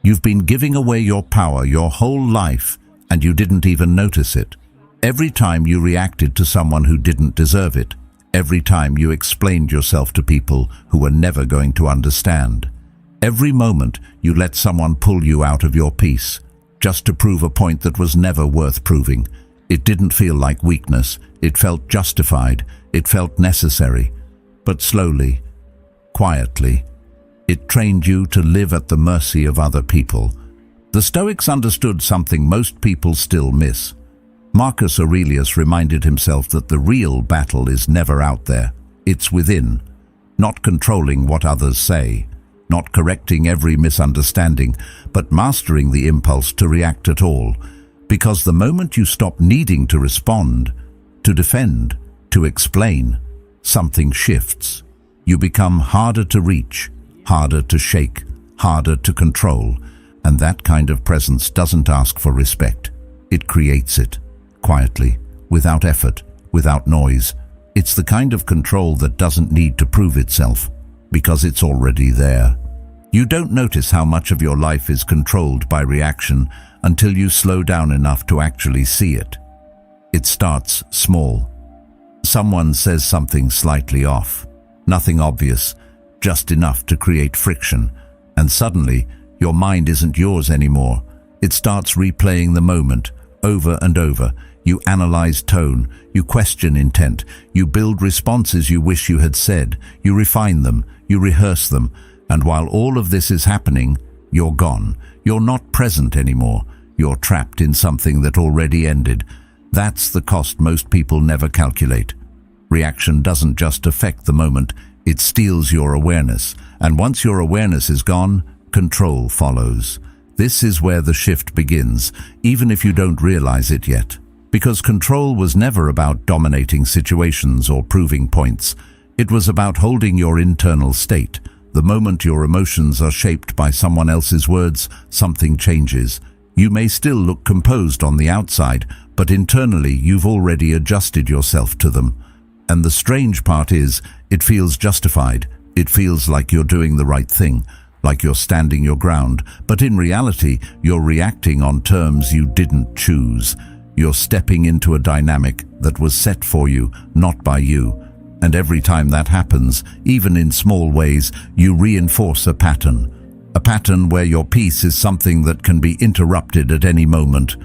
You've been giving away your power your whole life, and you didn't even notice it. Every time you reacted to someone who didn't deserve it, every time you explained yourself to people who were never going to understand, every moment you let someone pull you out of your peace, just to prove a point that was never worth proving. It didn't feel like weakness, it felt justified, it felt necessary. But slowly, quietly, it trained you to live at the mercy of other people. The Stoics understood something most people still miss. Marcus Aurelius reminded himself that the real battle is never out there, it's within. Not controlling what others say, not correcting every misunderstanding, but mastering the impulse to react at all. Because the moment you stop needing to respond, to defend, to explain, something shifts. You become harder to reach, harder to shake, harder to control, and that kind of presence doesn't ask for respect. It creates it, quietly, without effort, without noise. It's the kind of control that doesn't need to prove itself, because it's already there. You don't notice how much of your life is controlled by reaction until you slow down enough to actually see it. It starts small. Someone says something slightly off, nothing obvious, just enough to create friction, and suddenly your mind isn't yours anymore. It starts replaying the moment over and over. You analyze tone, you question intent, you build responses you wish you had said, you refine them, you rehearse them, and while all of this is happening, you're gone. You're not present anymore. You're trapped in something that already ended. That's the cost most people never calculate. Reaction doesn't just affect the moment, it steals your awareness, and once your awareness is gone, control follows. This is where the shift begins, even if you don't realize it yet. Because control was never about dominating situations or proving points. It was about holding your internal state. The moment your emotions are shaped by someone else's words, something changes. You may still look composed on the outside, but internally you've already adjusted yourself to them. And the strange part is, it feels justified. It feels like you're doing the right thing, like you're standing your ground, but in reality, you're reacting on terms you didn't choose. You're stepping into a dynamic that was set for you, not by you. And every time that happens, even in small ways, you reinforce a pattern. A pattern where your peace is something that can be interrupted at any moment.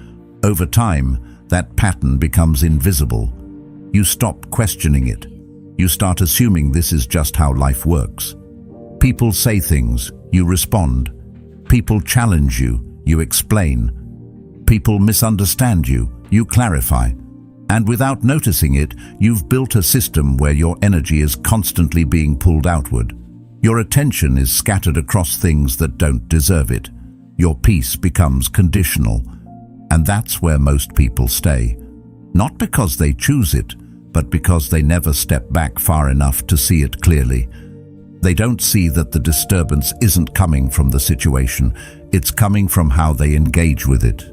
Over time, that pattern becomes invisible. You stop questioning it. You start assuming this is just how life works. People say things, you respond. People challenge you, you explain. People misunderstand you, you clarify. And without noticing it, you've built a system where your energy is constantly being pulled outward. Your attention is scattered across things that don't deserve it. Your peace becomes conditional. And that's where most people stay. Not because they choose it, but because they never step back far enough to see it clearly. They don't see that the disturbance isn't coming from the situation, it's coming from how they engage with it.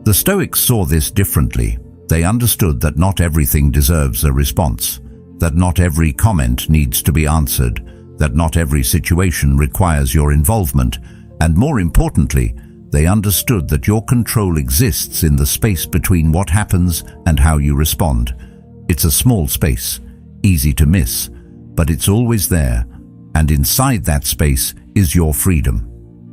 The Stoics saw this differently. They understood that not everything deserves a response, that not every comment needs to be answered, that not every situation requires your involvement, and more importantly, they understood that your control exists in the space between what happens and how you respond. It's a small space, easy to miss, but it's always there, and inside that space is your freedom.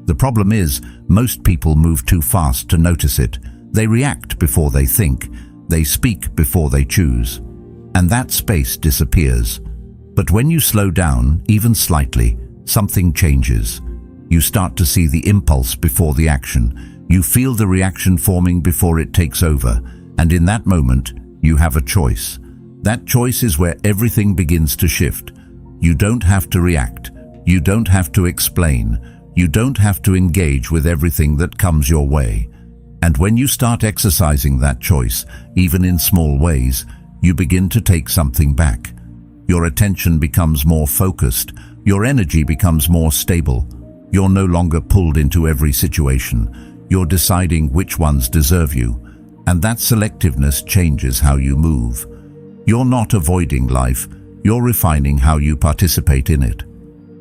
The problem is, most people move too fast to notice it. They react before they think. They speak before they choose. And that space disappears. But when you slow down, even slightly, something changes. You start to see the impulse before the action. You feel the reaction forming before it takes over. And in that moment, you have a choice. That choice is where everything begins to shift. You don't have to react. You don't have to explain. You don't have to engage with everything that comes your way. And when you start exercising that choice, even in small ways, you begin to take something back. Your attention becomes more focused. Your energy becomes more stable. You're no longer pulled into every situation. You're deciding which ones deserve you. And that selectiveness changes how you move. You're not avoiding life. You're refining how you participate in it.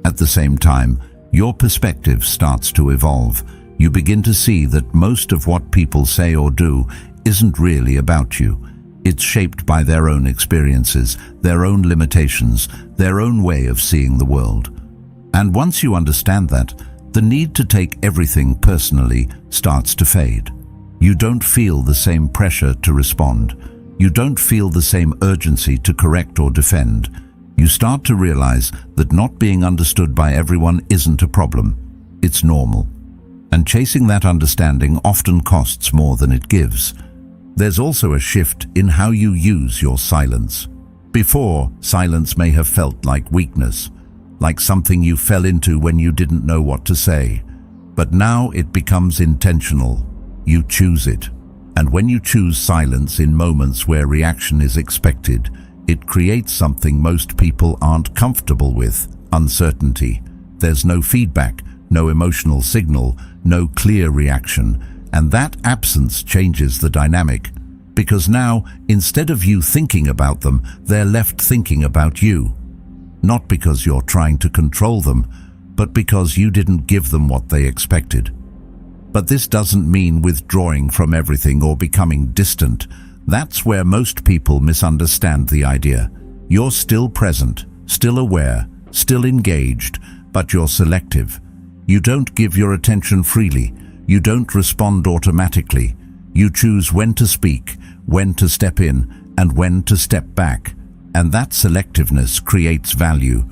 At the same time, your perspective starts to evolve. You begin to see that most of what people say or do isn't really about you. It's shaped by their own experiences, their own limitations, their own way of seeing the world. And once you understand that, the need to take everything personally starts to fade. You don't feel the same pressure to respond. You don't feel the same urgency to correct or defend. You start to realize that not being understood by everyone isn't a problem. It's normal. And chasing that understanding often costs more than it gives. There's also a shift in how you use your silence. Before, silence may have felt like weakness, like something you fell into when you didn't know what to say. But now it becomes intentional. You choose it. And when you choose silence in moments where reaction is expected, it creates something most people aren't comfortable with: uncertainty. There's no feedback, no emotional signal, no clear reaction, and that absence changes the dynamic. Because now, instead of you thinking about them, they're left thinking about you. Not because you're trying to control them, but because you didn't give them what they expected. But this doesn't mean withdrawing from everything or becoming distant. That's where most people misunderstand the idea. You're still present, still aware, still engaged, but you're selective. You don't give your attention freely. You don't respond automatically. You choose when to speak, when to step in, and when to step back. And that selectiveness creates value,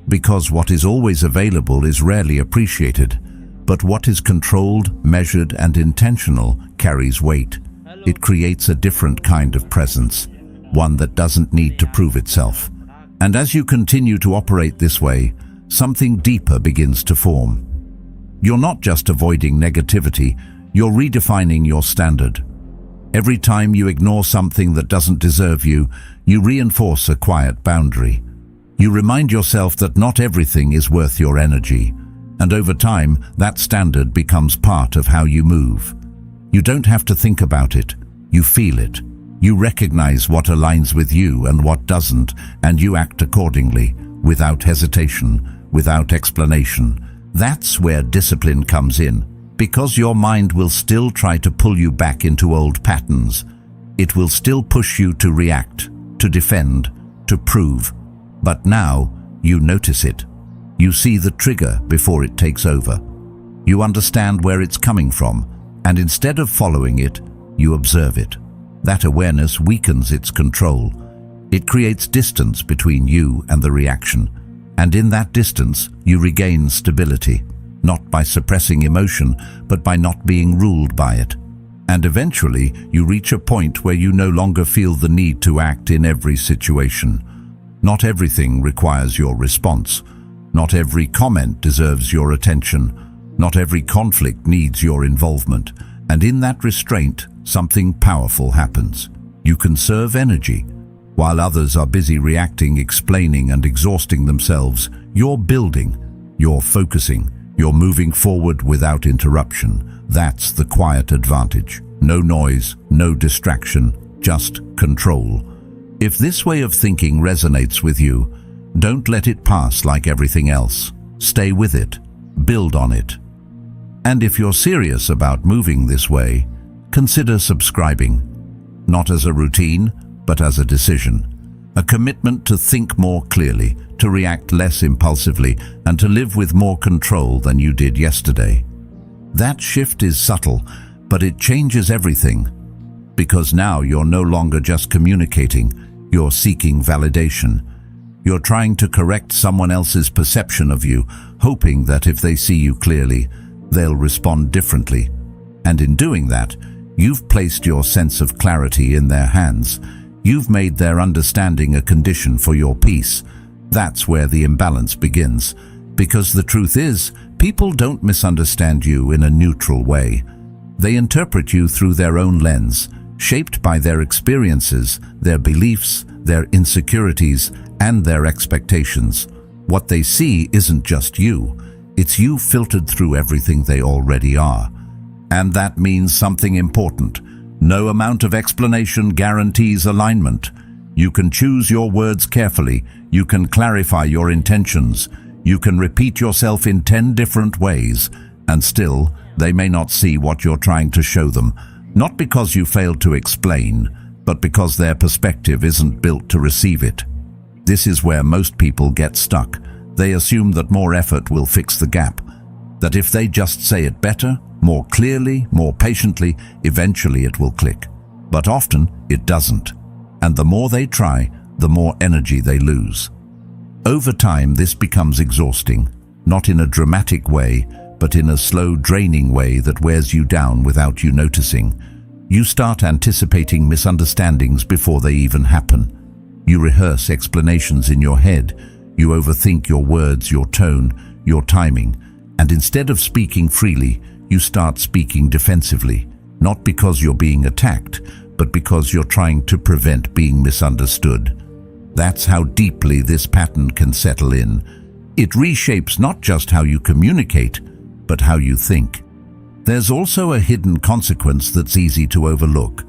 because what is always available is rarely appreciated. But what is controlled, measured, and intentional carries weight. It creates a different kind of presence, one that doesn't need to prove itself. And as you continue to operate this way, something deeper begins to form. You're not just avoiding negativity, you're redefining your standard. Every time you ignore something that doesn't deserve you, you reinforce a quiet boundary. You remind yourself that not everything is worth your energy. And over time, that standard becomes part of how you move. You don't have to think about it. You feel it. You recognize what aligns with you and what doesn't, and you act accordingly, without hesitation, without explanation. That's where discipline comes in, because your mind will still try to pull you back into old patterns. It will still push you to react, to defend, to prove. But now, you notice it. You see the trigger before it takes over. You understand where it's coming from, and instead of following it, you observe it. That awareness weakens its control. It creates distance between you and the reaction. And in that distance, you regain stability, not by suppressing emotion, but by not being ruled by it. And eventually, you reach a point where you no longer feel the need to act in every situation. Not everything requires your response. Not every comment deserves your attention. Not every conflict needs your involvement. And in that restraint, something powerful happens. You conserve energy. While others are busy reacting, explaining, and exhausting themselves, you're building, you're focusing, you're moving forward without interruption. That's the quiet advantage. No noise, no distraction, just control. If this way of thinking resonates with you, don't let it pass like everything else. Stay with it. Build on it. And if you're serious about moving this way, consider subscribing. Not as a routine, but as a decision. A commitment to think more clearly, to react less impulsively, and to live with more control than you did yesterday. That shift is subtle, but it changes everything. Because now you're no longer just communicating, you're seeking validation. You're trying to correct someone else's perception of you, hoping that if they see you clearly, they'll respond differently. And in doing that, you've placed your sense of clarity in their hands. You've made their understanding a condition for your peace. That's where the imbalance begins. Because the truth is, people don't misunderstand you in a neutral way. They interpret you through their own lens, shaped by their experiences, their beliefs, their insecurities, and their expectations. What they see isn't just you. It's you filtered through everything they already are. And that means something important. No amount of explanation guarantees alignment. You can choose your words carefully. You can clarify your intentions. You can repeat yourself in 10 different ways. And still, They may not see what you're trying to show them, not because you failed to explain, but because their perspective isn't built to receive it. This is where most people get stuck. They assume that more effort will fix the gap, that if they just say it better, more clearly, more patiently, eventually it will click. But often it doesn't. And the more they try, the more energy they lose. Over time, this becomes exhausting, not in a dramatic way, but in a slow, draining way that wears you down without you noticing. You start anticipating misunderstandings before they even happen. You rehearse explanations in your head. You overthink your words, your tone, your timing. And instead of speaking freely, you start speaking defensively, not because you're being attacked, but because you're trying to prevent being misunderstood. That's how deeply this pattern can settle in. It reshapes not just how you communicate, but how you think. There's also a hidden consequence that's easy to overlook.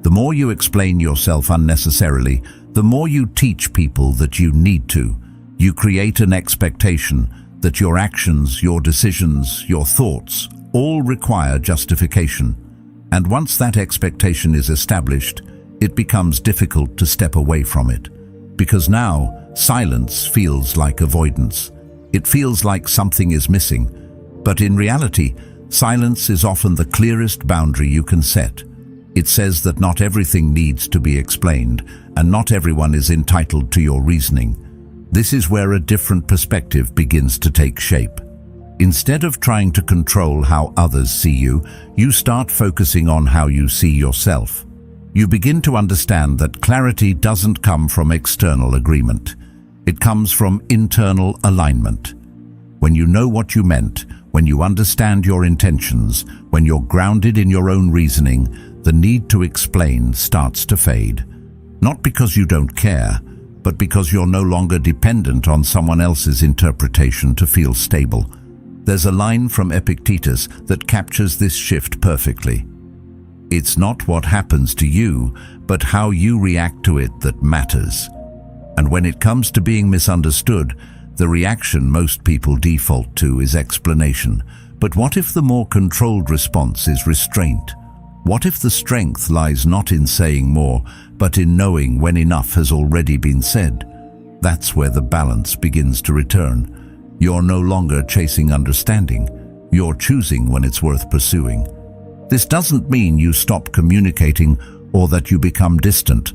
The more you explain yourself unnecessarily, the more you teach people that you need to. You create an expectation that your actions, your decisions, your thoughts all require justification. And once that expectation is established, it becomes difficult to step away from it. Because now, silence feels like avoidance. It feels like something is missing. But in reality, silence is often the clearest boundary you can set. It says that not everything needs to be explained, and not everyone is entitled to your reasoning. This is where a different perspective begins to take shape. Instead of trying to control how others see you, you start focusing on how you see yourself. You begin to understand that clarity doesn't come from external agreement. It comes from internal alignment. When you know what you meant, when you understand your intentions, when you're grounded in your own reasoning, the need to explain starts to fade. Not because you don't care, but because you're no longer dependent on someone else's interpretation to feel stable. There's a line from Epictetus that captures this shift perfectly. It's not what happens to you, but how you react to it that matters. And when it comes to being misunderstood, the reaction most people default to is explanation. But what if the more controlled response is restraint? What if the strength lies not in saying more, but in knowing when enough has already been said? That's where the balance begins to return. You're no longer chasing understanding. You're choosing when it's worth pursuing. This doesn't mean you stop communicating or that you become distant.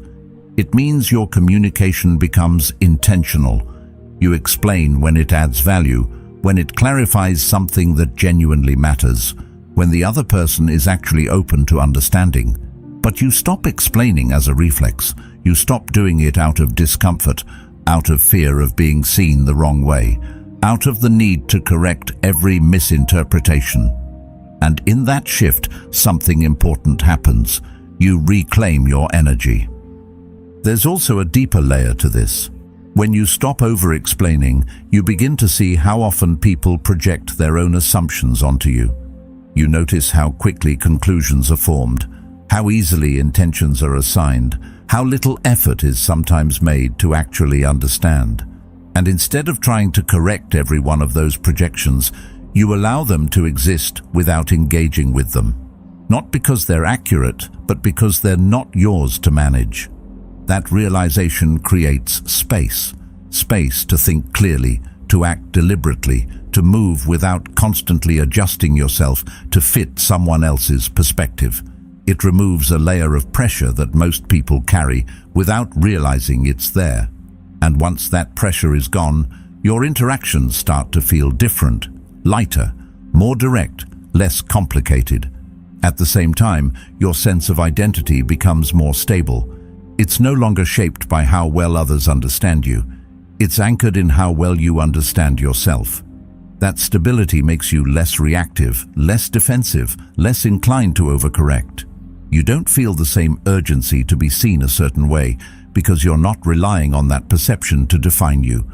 It means your communication becomes intentional. You explain when it adds value, when it clarifies something that genuinely matters, when the other person is actually open to understanding. But you stop explaining as a reflex. You stop doing it out of discomfort, out of fear of being seen the wrong way, out of the need to correct every misinterpretation. And in that shift, something important happens. You reclaim your energy. There's also a deeper layer to this. When you stop over-explaining, you begin to see how often people project their own assumptions onto you. You notice how quickly conclusions are formed, how easily intentions are assigned, how little effort is sometimes made to actually understand. And instead of trying to correct every one of those projections, you allow them to exist without engaging with them. Not because they're accurate, but because they're not yours to manage. That realization creates space. Space to think clearly, to act deliberately, to move without constantly adjusting yourself to fit someone else's perspective. It removes a layer of pressure that most people carry without realizing it's there. And once that pressure is gone, your interactions start to feel different, lighter, more direct, less complicated. At the same time, your sense of identity becomes more stable. It's no longer shaped by how well others understand you. It's anchored in how well you understand yourself. That stability makes you less reactive, less defensive, less inclined to overcorrect. You don't feel the same urgency to be seen a certain way because you're not relying on that perception to define you.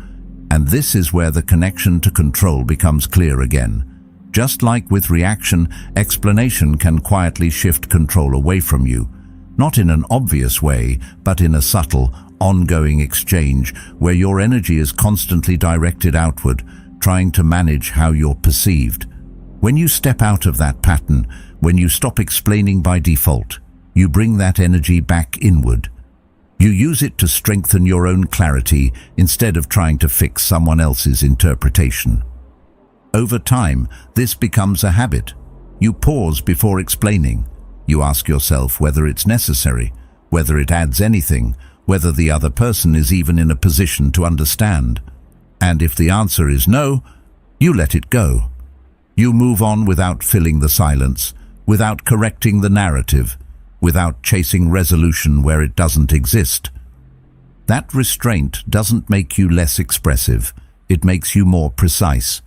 And this is where the connection to control becomes clear again. Just like with reaction, explanation can quietly shift control away from you. Not in an obvious way, but in a subtle, ongoing exchange where your energy is constantly directed outward, trying to manage how you're perceived. When you step out of that pattern, when you stop explaining by default, you bring that energy back inward. You use it to strengthen your own clarity instead of trying to fix someone else's interpretation. Over time, this becomes a habit. You pause before explaining. You ask yourself whether it's necessary, whether it adds anything, whether the other person is even in a position to understand. And if the answer is no, you let it go. You move on without filling the silence, without correcting the narrative, without chasing resolution where it doesn't exist. That restraint doesn't make you less expressive, it makes you more precise.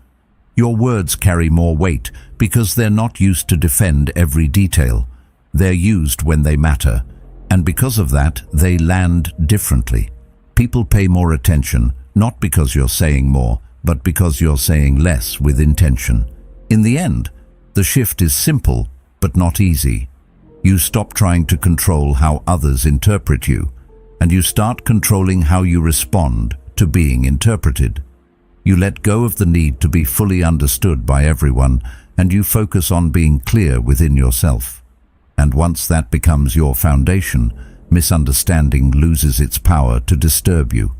Your words carry more weight because they're not used to defend every detail. They're used when they matter, and because of that, they land differently. People pay more attention, not because you're saying more, but because you're saying less with intention. In the end, the shift is simple, but not easy. You stop trying to control how others interpret you, and you start controlling how you respond to being interpreted. You let go of the need to be fully understood by everyone, and you focus on being clear within yourself. And once that becomes your foundation, misunderstanding loses its power to disturb you.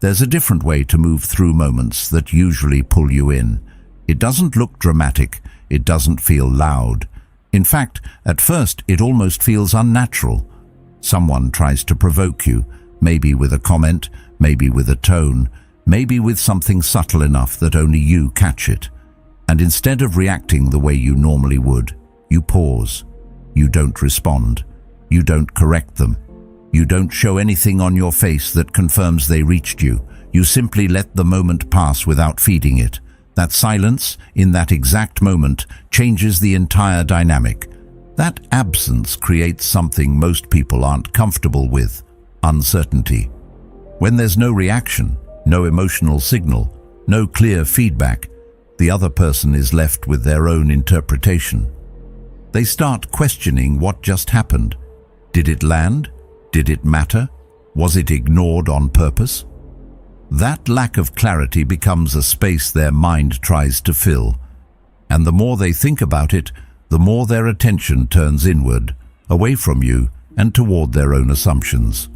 There's a different way to move through moments that usually pull you in. It doesn't look dramatic, it doesn't feel loud. In fact, at first it almost feels unnatural. Someone tries to provoke you, maybe with a comment, maybe with a tone, maybe with something subtle enough that only you catch it. And instead of reacting the way you normally would, you pause. You don't respond. You don't correct them. You don't show anything on your face that confirms they reached you. You simply let the moment pass without feeding it. That silence, in that exact moment, changes the entire dynamic. That absence creates something most people aren't comfortable with: uncertainty. When there's no reaction, no emotional signal, no clear feedback, the other person is left with their own interpretation. They start questioning what just happened. Did it land? Did it matter? Was it ignored on purpose? That lack of clarity becomes a space their mind tries to fill, and the more they think about it, the more their attention turns inward, away from you and toward their own assumptions.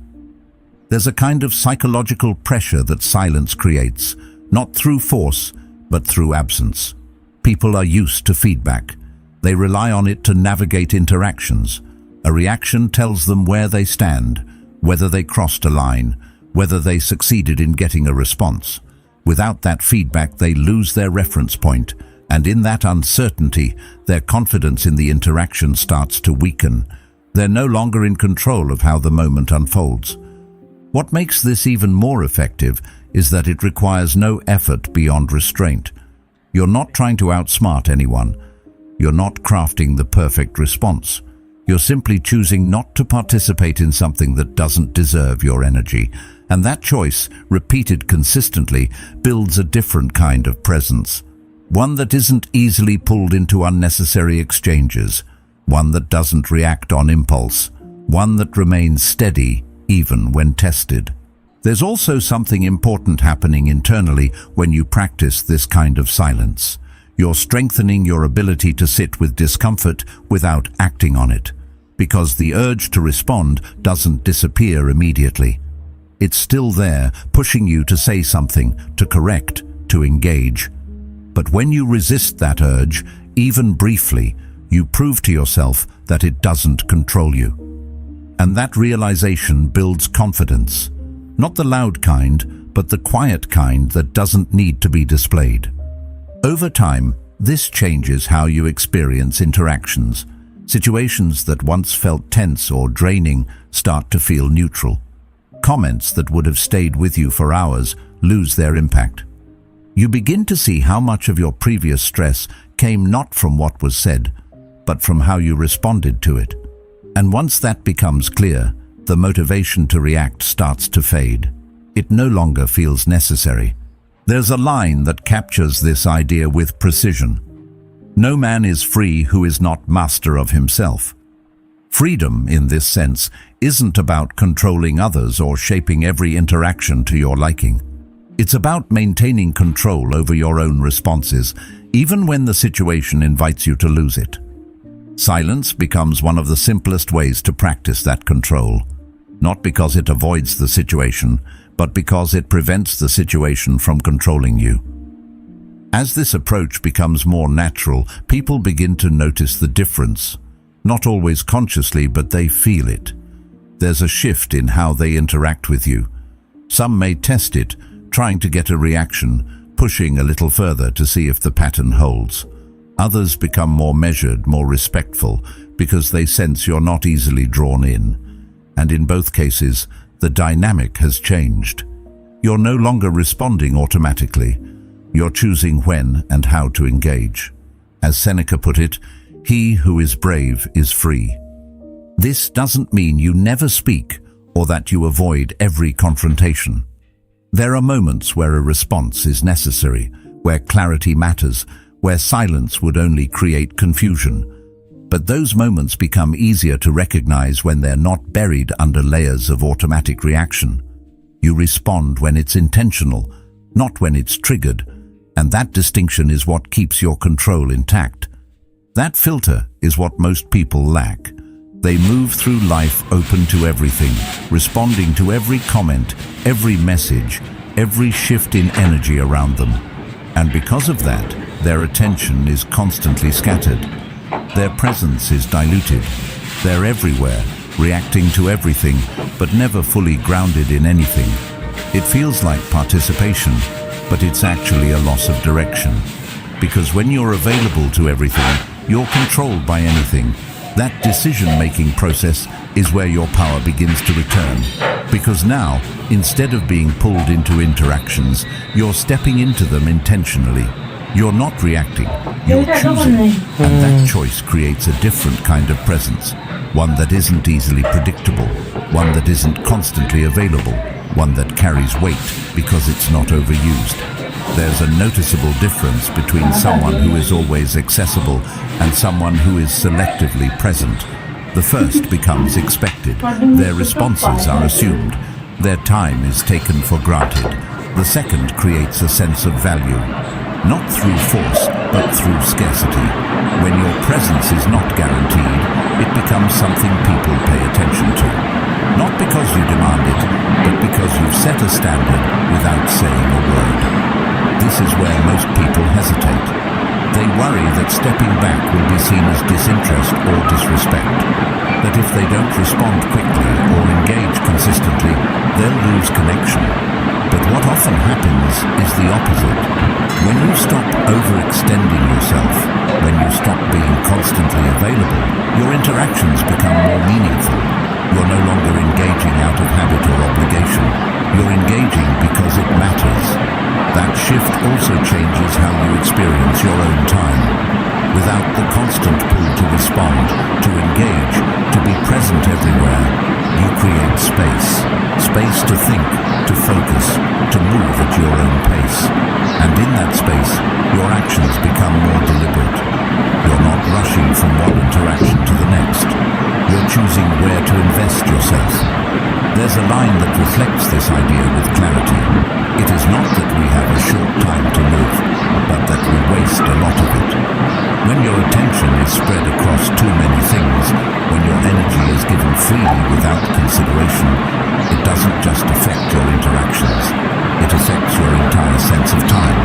There's a kind of psychological pressure that silence creates, not through force, but through absence. People are used to feedback. They rely on it to navigate interactions. A reaction tells them where they stand, whether they crossed a line, whether they succeeded in getting a response. Without that feedback, they lose their reference point, and in that uncertainty, their confidence in the interaction starts to weaken. They're no longer in control of how the moment unfolds. What makes this even more effective is that it requires no effort beyond restraint. You're not trying to outsmart anyone. You're not crafting the perfect response. You're simply choosing not to participate in something that doesn't deserve your energy. And that choice, repeated consistently, builds a different kind of presence. One that isn't easily pulled into unnecessary exchanges. One that doesn't react on impulse. One that remains steady, even when tested. There's also something important happening internally when you practice this kind of silence. You're strengthening your ability to sit with discomfort without acting on it, because the urge to respond doesn't disappear immediately. It's still there, pushing you to say something, to correct, to engage. But when you resist that urge, even briefly, you prove to yourself that it doesn't control you. And that realization builds confidence. Not the loud kind, but the quiet kind that doesn't need to be displayed. Over time, this changes how you experience interactions. Situations that once felt tense or draining start to feel neutral. Comments that would have stayed with you for hours lose their impact. You begin to see how much of your previous stress came not from what was said, but from how you responded to it. And once that becomes clear, the motivation to react starts to fade. It no longer feels necessary. There's a line that captures this idea with precision. No man is free who is not master of himself. Freedom, in this sense, isn't about controlling others or shaping every interaction to your liking. It's about maintaining control over your own responses, even when the situation invites you to lose it. Silence becomes one of the simplest ways to practice that control, not because it avoids the situation, but because it prevents the situation from controlling you. As this approach becomes more natural, people begin to notice the difference. Not always consciously, but they feel it. There's a shift in how they interact with you. Some may test it, trying to get a reaction, pushing a little further to see if the pattern holds. Others become more measured, more respectful, because they sense you're not easily drawn in. And in both cases, the dynamic has changed. You're no longer responding automatically. You're choosing when and how to engage. As Seneca put it, "He who is brave is free." This doesn't mean you never speak or that you avoid every confrontation. There are moments where a response is necessary, where clarity matters, where silence would only create confusion. But those moments become easier to recognize when they're not buried under layers of automatic reaction. You respond when it's intentional, not when it's triggered, and that distinction is what keeps your control intact. That filter is what most people lack. They move through life open to everything, responding to every comment, every message, every shift in energy around them. And because of that, their attention is constantly scattered. Their presence is diluted. They're everywhere, reacting to everything, but never fully grounded in anything. It feels like participation, but it's actually a loss of direction. Because when you're available to everything, you're controlled by anything. That decision-making process is where your power begins to return. Because now, instead of being pulled into interactions, you're stepping into them intentionally. You're not reacting, you're choosing. And that choice creates a different kind of presence. One that isn't easily predictable, one that isn't constantly available, one that carries weight because it's not overused. There's a noticeable difference between someone who is always accessible and someone who is selectively present. The first becomes expected. Their responses are assumed. Their time is taken for granted. The second creates a sense of value, not through force, but through scarcity. When your presence is not guaranteed, it becomes something people pay attention to. Not because you demand it, but because you've set a standard without saying a word. This is where most people hesitate. They worry that stepping back will be seen as disinterest or disrespect. That if they don't respond quickly or engage consistently, they'll lose connection. But what often happens is the opposite. When you stop overextending yourself, when you stop being constantly available, your interactions become more meaningful. You're no longer engaging out of habit or obligation. You're engaging because it matters. That shift also changes how you experience your own time. Without the constant pull to respond, to engage, to be present everywhere, you create space. Space to think, to focus, to move at your own pace. And in that space, your actions become more deliberate. You're not rushing from one interaction to the next. You're choosing where to invest yourself. There's a line that reflects this idea with clarity. It is not that we have a short time to live, but that we waste a lot of it. When your attention is spread across too many things, when your energy is given freely without consideration, it doesn't just affect your interactions, it affects your entire sense of time.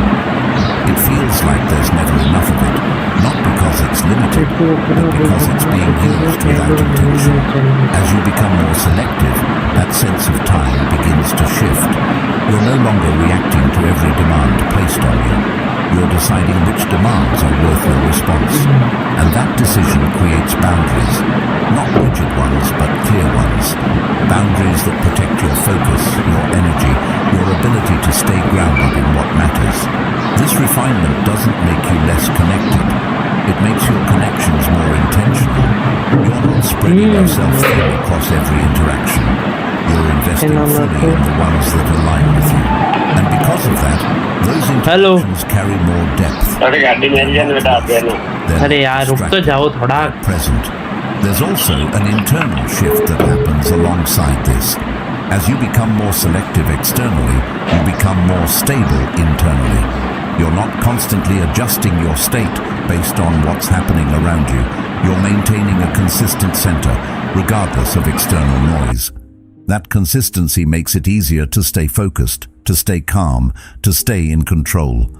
It feels like there's never enough of it, not because it's limited, but because it's being used without intention. As you become more selective, that sense of time begins to shift. You're no longer reacting to every demand placed on you. You're deciding which demands are worth your response. And that decision creates boundaries, not rigid ones, but clear ones. Boundaries that protect your focus, your energy, your ability to stay grounded in what matters. This refinement doesn't make you less connected. It makes your connections more intentional. You're not spreading yourself thin across every interaction. You're investing fully in the ones that align with you. And because of that, those interactions carry more depth. They're present. There's also an internal shift that happens alongside this. As you become more selective externally, you become more stable internally. You're not constantly adjusting your state based on what's happening around you. You're maintaining a consistent center, regardless of external noise. That consistency makes it easier to stay focused, to stay calm, to stay in control.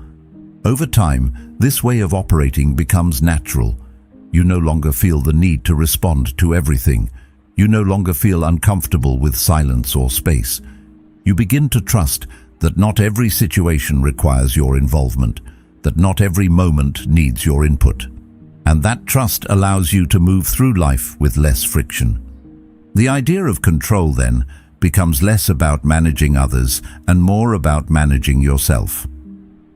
Over time, this way of operating becomes natural. You no longer feel the need to respond to everything. You no longer feel uncomfortable with silence or space. You begin to trust that not every situation requires your involvement, that not every moment needs your input. And that trust allows you to move through life with less friction. The idea of control, then, becomes less about managing others and more about managing yourself.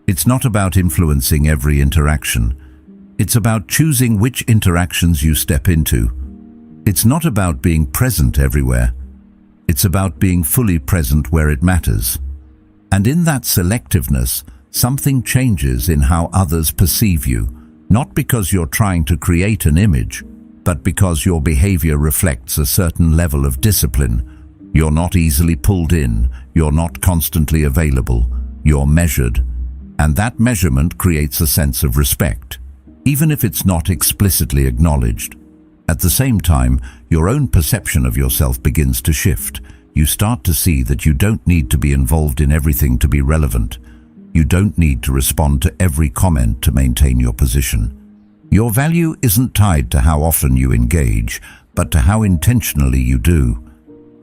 It's not about influencing every interaction. It's about choosing which interactions you step into. It's not about being present everywhere. It's about being fully present where it matters. And in that selectiveness, something changes in how others perceive you, not because you're trying to create an image, but because your behavior reflects a certain level of discipline. You're not easily pulled in, you're not constantly available, you're measured. And that measurement creates a sense of respect, even if it's not explicitly acknowledged. At the same time, your own perception of yourself begins to shift. You start to see that you don't need to be involved in everything to be relevant. You don't need to respond to every comment to maintain your position. Your value isn't tied to how often you engage, but to how intentionally you do.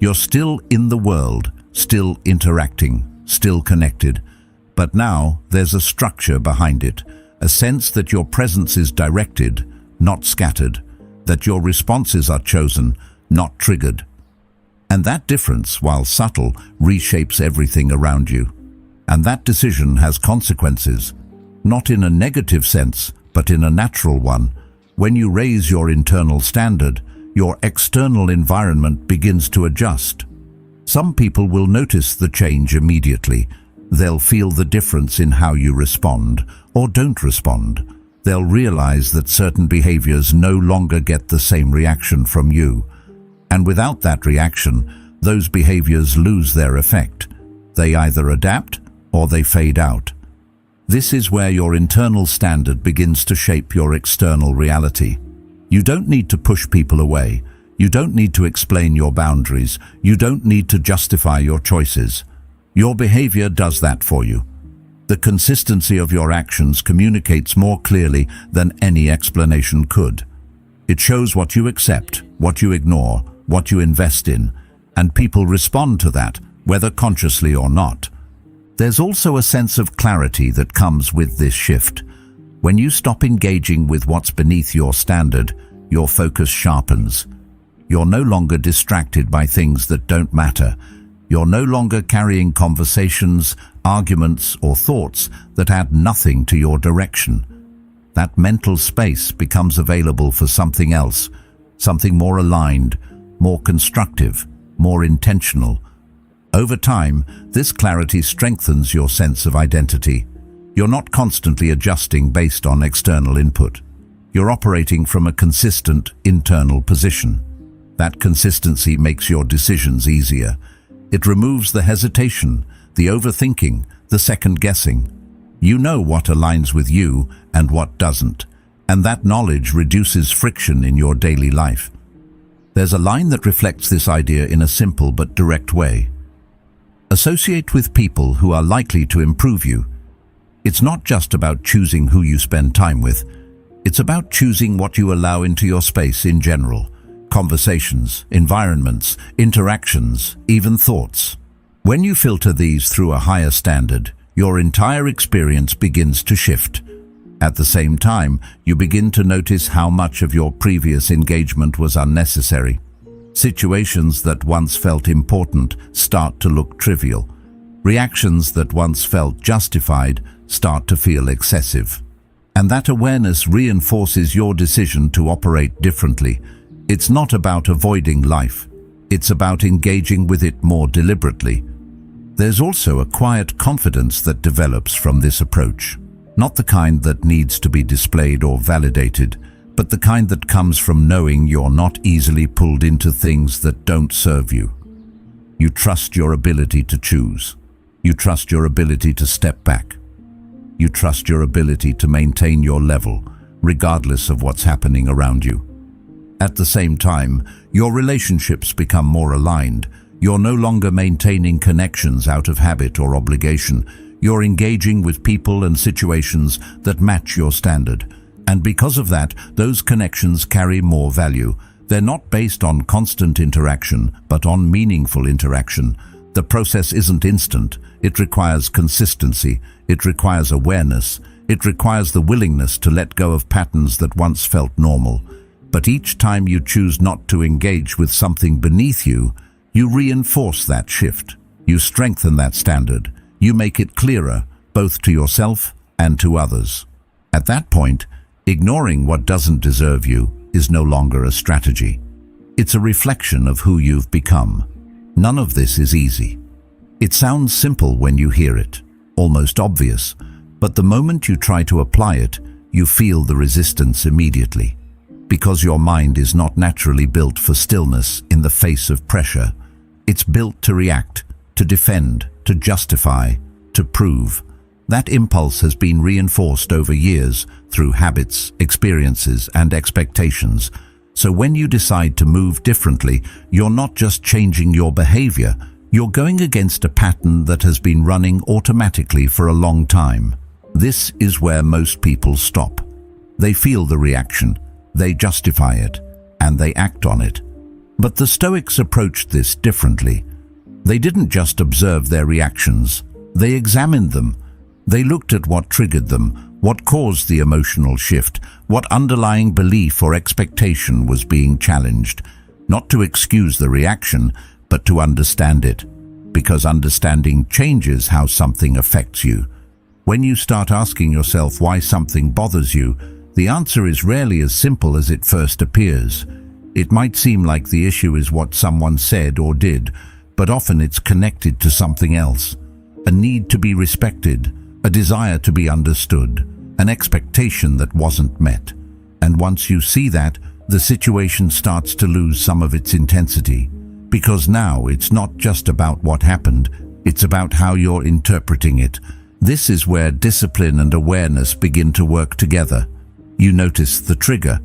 You're still in the world, still interacting, still connected. But now there's a structure behind it, a sense that your presence is directed, not scattered, that your responses are chosen, not triggered. And that difference, while subtle, reshapes everything around you. And that decision has consequences, not in a negative sense, but in a natural one. When you raise your internal standard, your external environment begins to adjust. Some people will notice the change immediately. They'll feel the difference in how you respond or don't respond. They'll realize that certain behaviors no longer get the same reaction from you. And without that reaction, those behaviors lose their effect. They either adapt or they fade out. This is where your internal standard begins to shape your external reality. You don't need to push people away. You don't need to explain your boundaries. You don't need to justify your choices. Your behavior does that for you. The consistency of your actions communicates more clearly than any explanation could. It shows what you accept, what you ignore, what you invest in, and people respond to that, whether consciously or not. There's also a sense of clarity that comes with this shift. When you stop engaging with what's beneath your standard, your focus sharpens. You're no longer distracted by things that don't matter. You're no longer carrying conversations, arguments, or thoughts that add nothing to your direction. That mental space becomes available for something else, something more aligned, more constructive, more intentional. Over time, this clarity strengthens your sense of identity. You're not constantly adjusting based on external input. You're operating from a consistent internal position. That consistency makes your decisions easier. It removes the hesitation, the overthinking, the second-guessing. You know what aligns with you and what doesn't, and that knowledge reduces friction in your daily life. There's a line that reflects this idea in a simple but direct way. Associate with people who are likely to improve you. It's not just about choosing who you spend time with. It's about choosing what you allow into your space in general. Conversations, environments, interactions, even thoughts. When you filter these through a higher standard, your entire experience begins to shift. At the same time, you begin to notice how much of your previous engagement was unnecessary. Situations that once felt important start to look trivial. Reactions that once felt justified start to feel excessive. And that awareness reinforces your decision to operate differently. It's not about avoiding life. It's about engaging with it more deliberately. There's also a quiet confidence that develops from this approach. Not the kind that needs to be displayed or validated, but the kind that comes from knowing you're not easily pulled into things that don't serve you. You trust your ability to choose. You trust your ability to step back. You trust your ability to maintain your level, regardless of what's happening around you. At the same time, your relationships become more aligned. You're no longer maintaining connections out of habit or obligation. You're engaging with people and situations that match your standard. And because of that, those connections carry more value. They're not based on constant interaction, but on meaningful interaction. The process isn't instant. It requires consistency. It requires awareness. It requires the willingness to let go of patterns that once felt normal. But each time you choose not to engage with something beneath you, you reinforce that shift. You strengthen that standard. You make it clearer, both to yourself and to others. At that point, ignoring what doesn't deserve you is no longer a strategy. It's a reflection of who you've become. None of this is easy. It sounds simple when you hear it, almost obvious, but the moment you try to apply it, you feel the resistance immediately. Because your mind is not naturally built for stillness in the face of pressure. It's built to react, to defend, to justify, to prove. That impulse has been reinforced over years through habits, experiences, and expectations. So when you decide to move differently, you're not just changing your behavior, you're going against a pattern that has been running automatically for a long time. This is where most people stop. They feel the reaction, they justify it, and they act on it. But the Stoics approached this differently. They didn't just observe their reactions, they examined them. They looked at what triggered them, what caused the emotional shift, what underlying belief or expectation was being challenged. Not to excuse the reaction, but to understand it. Because understanding changes how something affects you. When you start asking yourself why something bothers you, the answer is rarely as simple as it first appears. It might seem like the issue is what someone said or did, but often it's connected to something else. A need to be respected, a desire to be understood, an expectation that wasn't met. And once you see that, the situation starts to lose some of its intensity. Because now it's not just about what happened, it's about how you're interpreting it. This is where discipline and awareness begin to work together. You notice the trigger.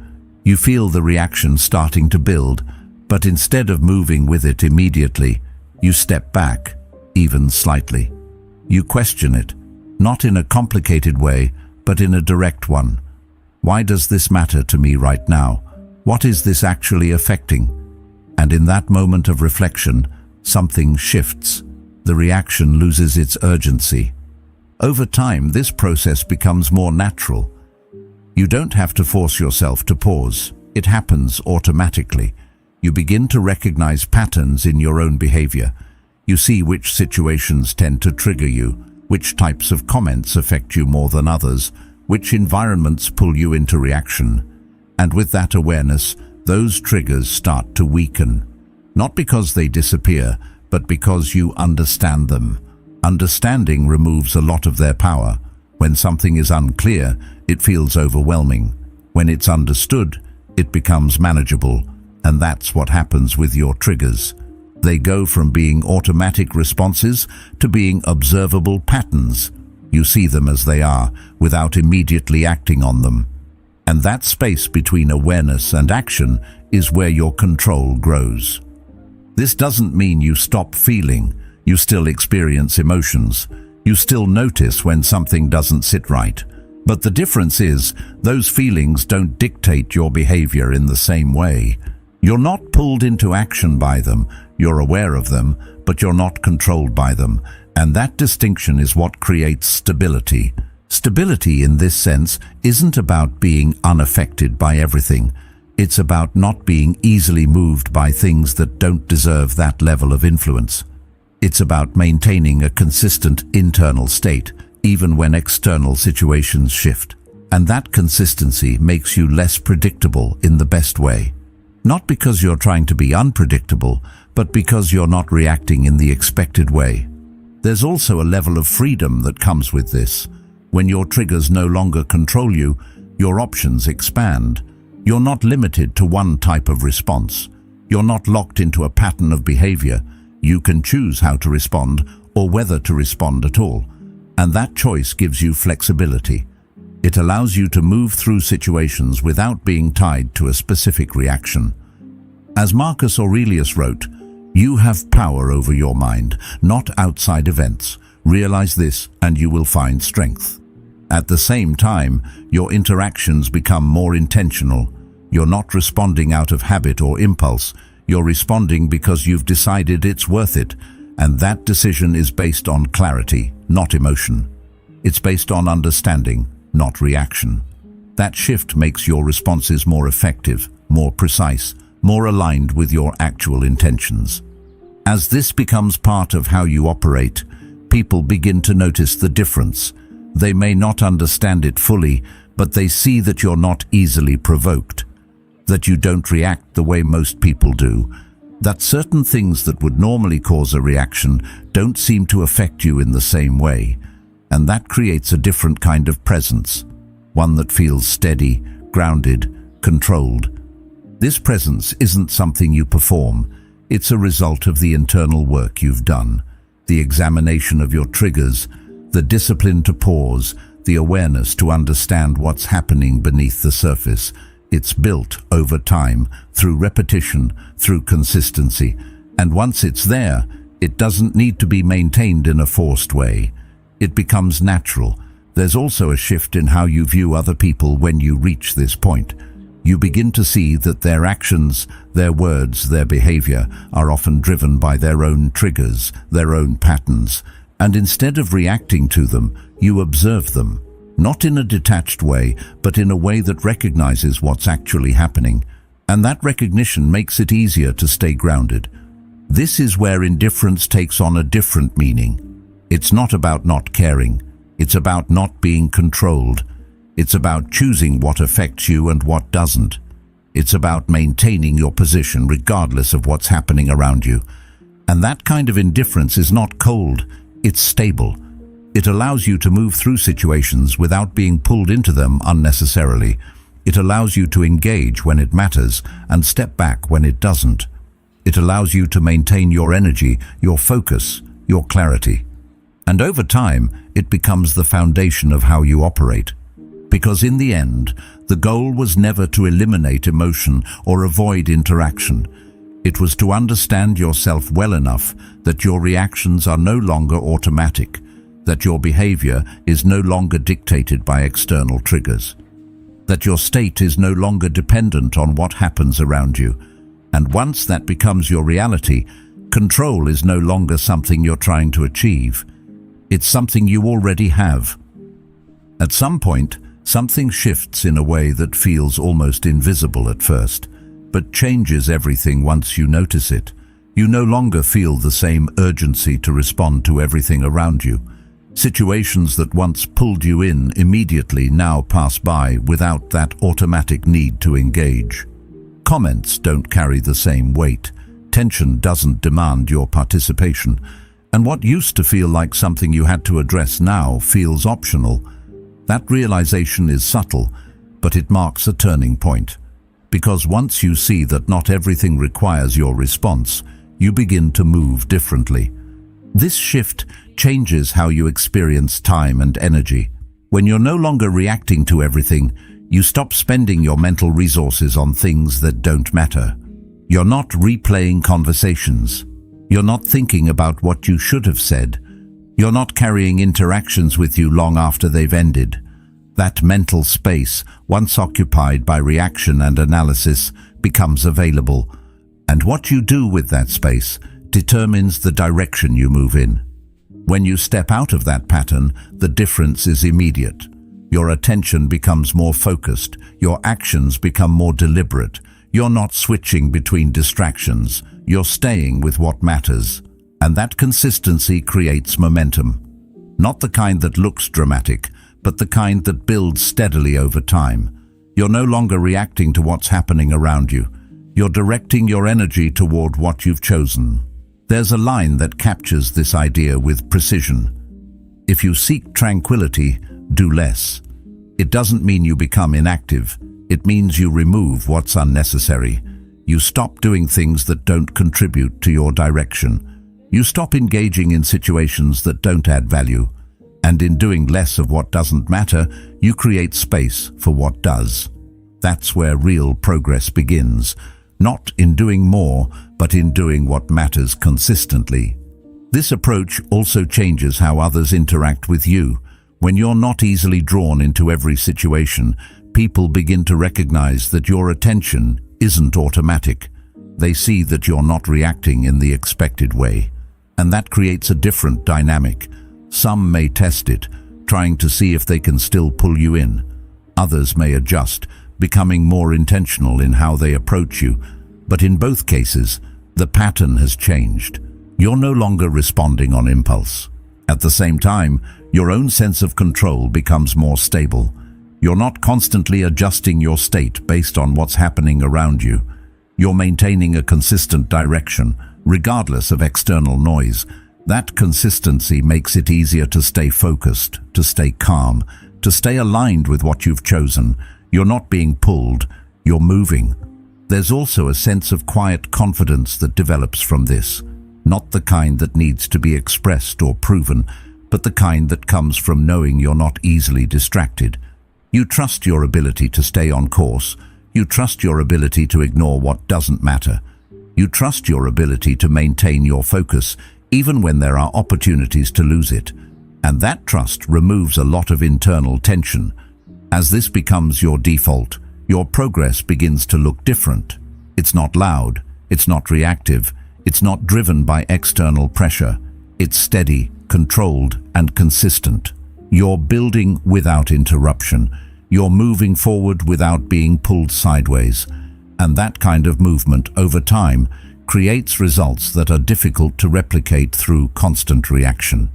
You feel the reaction starting to build, but instead of moving with it immediately, you step back, even slightly. You question it, not in a complicated way, but in a direct one. Why does this matter to me right now? What is this actually affecting? And in that moment of reflection, something shifts. The reaction loses its urgency. Over time, this process becomes more natural. You don't have to force yourself to pause. It happens automatically. You begin to recognize patterns in your own behavior. You see which situations tend to trigger you, which types of comments affect you more than others, which environments pull you into reaction. And with that awareness, those triggers start to weaken. Not because they disappear, but because you understand them. Understanding removes a lot of their power. When something is unclear, it feels overwhelming. When it's understood, it becomes manageable. And that's what happens with your triggers. They go from being automatic responses to being observable patterns. You see them as they are, without immediately acting on them. And that space between awareness and action is where your control grows. This doesn't mean you stop feeling. You still experience emotions. You still notice when something doesn't sit right. But the difference is, those feelings don't dictate your behavior in the same way. You're not pulled into action by them. You're aware of them, but you're not controlled by them. And that distinction is what creates stability. Stability in this sense isn't about being unaffected by everything. It's about not being easily moved by things that don't deserve that level of influence. It's about maintaining a consistent internal state, even when external situations shift. And that consistency makes you less predictable in the best way. Not because you're trying to be unpredictable, but because you're not reacting in the expected way. There's also a level of freedom that comes with this. When your triggers no longer control you, your options expand. You're not limited to one type of response. You're not locked into a pattern of behavior. You can choose how to respond or whether to respond at all. And that choice gives you flexibility. It allows you to move through situations without being tied to a specific reaction. As Marcus Aurelius wrote, "You have power over your mind, not outside events. Realize this and you will find strength." At the same time, your interactions become more intentional. You're not responding out of habit or impulse. You're responding because you've decided it's worth it, and that decision is based on clarity, not emotion. It's based on understanding, not reaction. That shift makes your responses more effective, more precise, more aligned with your actual intentions. As this becomes part of how you operate, people begin to notice the difference. They may not understand it fully, but they see that you're not easily provoked, that you don't react the way most people do, that certain things that would normally cause a reaction don't seem to affect you in the same way. And that creates a different kind of presence, one that feels steady, grounded, controlled. This presence isn't something you perform. It's a result of the internal work you've done, the examination of your triggers, the discipline to pause, the awareness to understand what's happening beneath the surface. It's built over time, through repetition, through consistency. And once it's there, it doesn't need to be maintained in a forced way. It becomes natural. There's also a shift in how you view other people when you reach this point. You begin to see that their actions, their words, their behavior are often driven by their own triggers, their own patterns. And instead of reacting to them, you observe them, not in a detached way, but in a way that recognizes what's actually happening. And that recognition makes it easier to stay grounded. This is where indifference takes on a different meaning. It's not about not caring. It's about not being controlled. It's about choosing what affects you and what doesn't. It's about maintaining your position regardless of what's happening around you. And that kind of indifference is not cold. It's stable. It allows you to move through situations without being pulled into them unnecessarily. It allows you to engage when it matters and step back when it doesn't. It allows you to maintain your energy, your focus, your clarity. And over time, it becomes the foundation of how you operate. Because in the end, the goal was never to eliminate emotion or avoid interaction. It was to understand yourself well enough that your reactions are no longer automatic, that your behavior is no longer dictated by external triggers, that your state is no longer dependent on what happens around you. And once that becomes your reality, control is no longer something you're trying to achieve. It's something you already have. At some point, something shifts in a way that feels almost invisible at first, but changes everything once you notice it. You no longer feel the same urgency to respond to everything around you. Situations that once pulled you in immediately now pass by without that automatic need to engage. Comments don't carry the same weight. Tension doesn't demand your participation. And what used to feel like something you had to address now feels optional. That realization is subtle, but it marks a turning point. Because once you see that not everything requires your response, you begin to move differently. This shift changes how you experience time and energy. When you're no longer reacting to everything, you stop spending your mental resources on things that don't matter. You're not replaying conversations. You're not thinking about what you should have said. You're not carrying interactions with you long after they've ended. That mental space, once occupied by reaction and analysis, becomes available. And what you do with that space determines the direction you move in. When you step out of that pattern, the difference is immediate. Your attention becomes more focused. Your actions become more deliberate. You're not switching between distractions. You're staying with what matters. And that consistency creates momentum. Not the kind that looks dramatic, but the kind that builds steadily over time. You're no longer reacting to what's happening around you. You're directing your energy toward what you've chosen. There's a line that captures this idea with precision. If you seek tranquility, do less. It doesn't mean you become inactive. It means you remove what's unnecessary. You stop doing things that don't contribute to your direction. You stop engaging in situations that don't add value. And in doing less of what doesn't matter, you create space for what does. That's where real progress begins, not in doing more, but in doing what matters consistently. This approach also changes how others interact with you. When you're not easily drawn into every situation, people begin to recognize that your attention isn't automatic. They see that you're not reacting in the expected way. And that creates a different dynamic. Some may test it, trying to see if they can still pull you in. Others may adjust, becoming more intentional in how they approach you. But in both cases, the pattern has changed. You're no longer responding on impulse. At the same time, your own sense of control becomes more stable. You're not constantly adjusting your state based on what's happening around you. You're maintaining a consistent direction, regardless of external noise. That consistency makes it easier to stay focused, to stay calm, to stay aligned with what you've chosen. You're not being pulled, you're moving. There's also a sense of quiet confidence that develops from this. Not the kind that needs to be expressed or proven, but the kind that comes from knowing you're not easily distracted. You trust your ability to stay on course. You trust your ability to ignore what doesn't matter. You trust your ability to maintain your focus, even when there are opportunities to lose it. And that trust removes a lot of internal tension. As this becomes your default, your progress begins to look different. It's not loud, it's not reactive, it's not driven by external pressure. It's steady, controlled, and consistent. You're building without interruption. You're moving forward without being pulled sideways. And that kind of movement, over time, creates results that are difficult to replicate through constant reaction.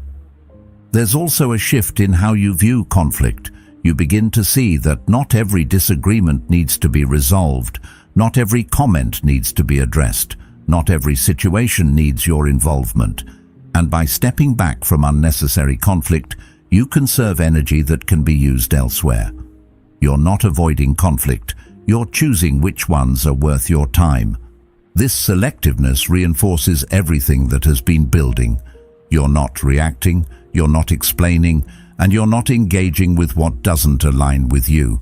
There's also a shift in how you view conflict. You begin to see that not every disagreement needs to be resolved. Not every comment needs to be addressed. Not every situation needs your involvement. And by stepping back from unnecessary conflict, you conserve energy that can be used elsewhere. You're not avoiding conflict. You're choosing which ones are worth your time. This selectiveness reinforces everything that has been building. You're not reacting, you're not explaining, and you're not engaging with what doesn't align with you.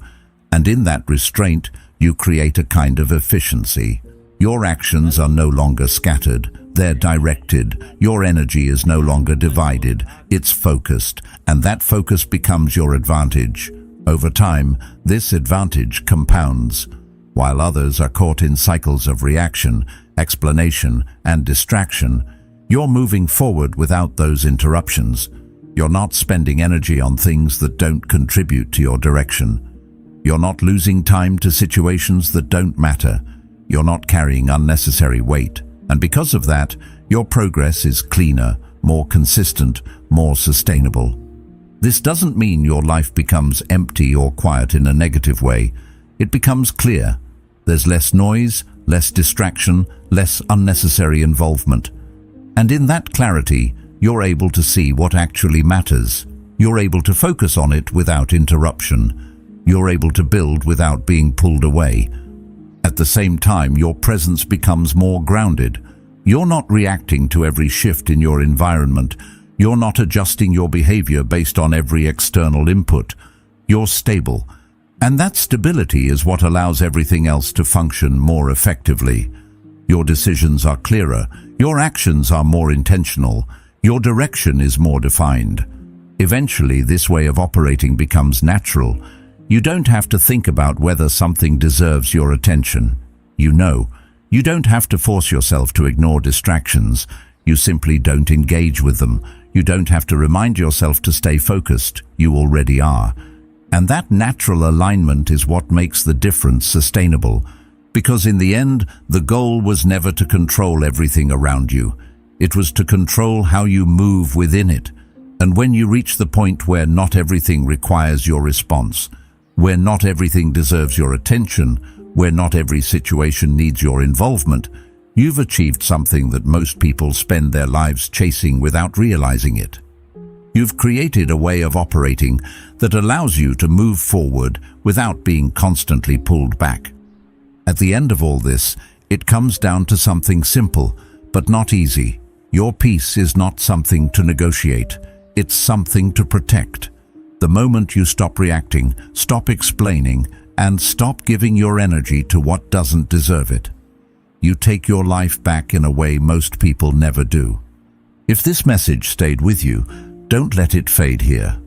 And in that restraint, you create a kind of efficiency. Your actions are no longer scattered, they're directed. Your energy is no longer divided, it's focused, and that focus becomes your advantage. Over time, this advantage compounds. While others are caught in cycles of reaction, explanation, and distraction, you're moving forward without those interruptions. You're not spending energy on things that don't contribute to your direction. You're not losing time to situations that don't matter. You're not carrying unnecessary weight. And because of that, your progress is cleaner, more consistent, more sustainable. This doesn't mean your life becomes empty or quiet in a negative way. It becomes clear. There's less noise, less distraction, less unnecessary involvement. And in that clarity, you're able to see what actually matters. You're able to focus on it without interruption. You're able to build without being pulled away. At the same time, your presence becomes more grounded. You're not reacting to every shift in your environment. You're not adjusting your behavior based on every external input. You're stable. And that stability is what allows everything else to function more effectively. Your decisions are clearer. Your actions are more intentional. Your direction is more defined. Eventually, this way of operating becomes natural. You don't have to think about whether something deserves your attention. You know. You don't have to force yourself to ignore distractions. You simply don't engage with them. You don't have to remind yourself to stay focused. You already are. And that natural alignment is what makes the difference sustainable. Because in the end, the goal was never to control everything around you. It was to control how you move within it. And when you reach the point where not everything requires your response, where not everything deserves your attention, where not every situation needs your involvement, you've achieved something that most people spend their lives chasing without realizing it. You've created a way of operating that allows you to move forward without being constantly pulled back. At the end of all this, it comes down to something simple, but not easy. Your peace is not something to negotiate. It's something to protect. The moment you stop reacting, stop explaining, and stop giving your energy to what doesn't deserve it, you take your life back in a way most people never do. If this message stayed with you, don't let it fade here.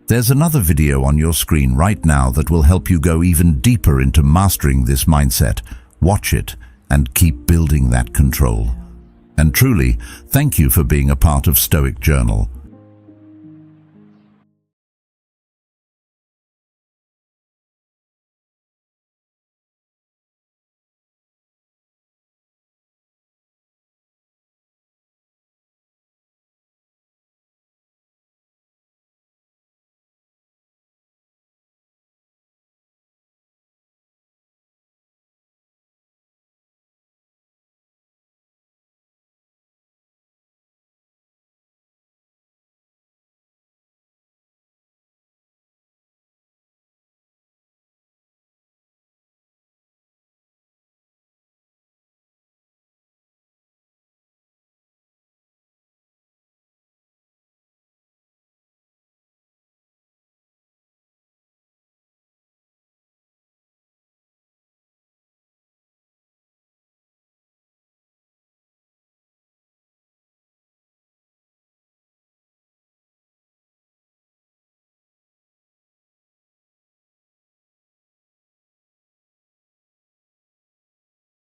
There's another video on your screen right now that will help you go even deeper into mastering this mindset. Watch it and keep building that control. And truly, thank you for being a part of Stoic Journal.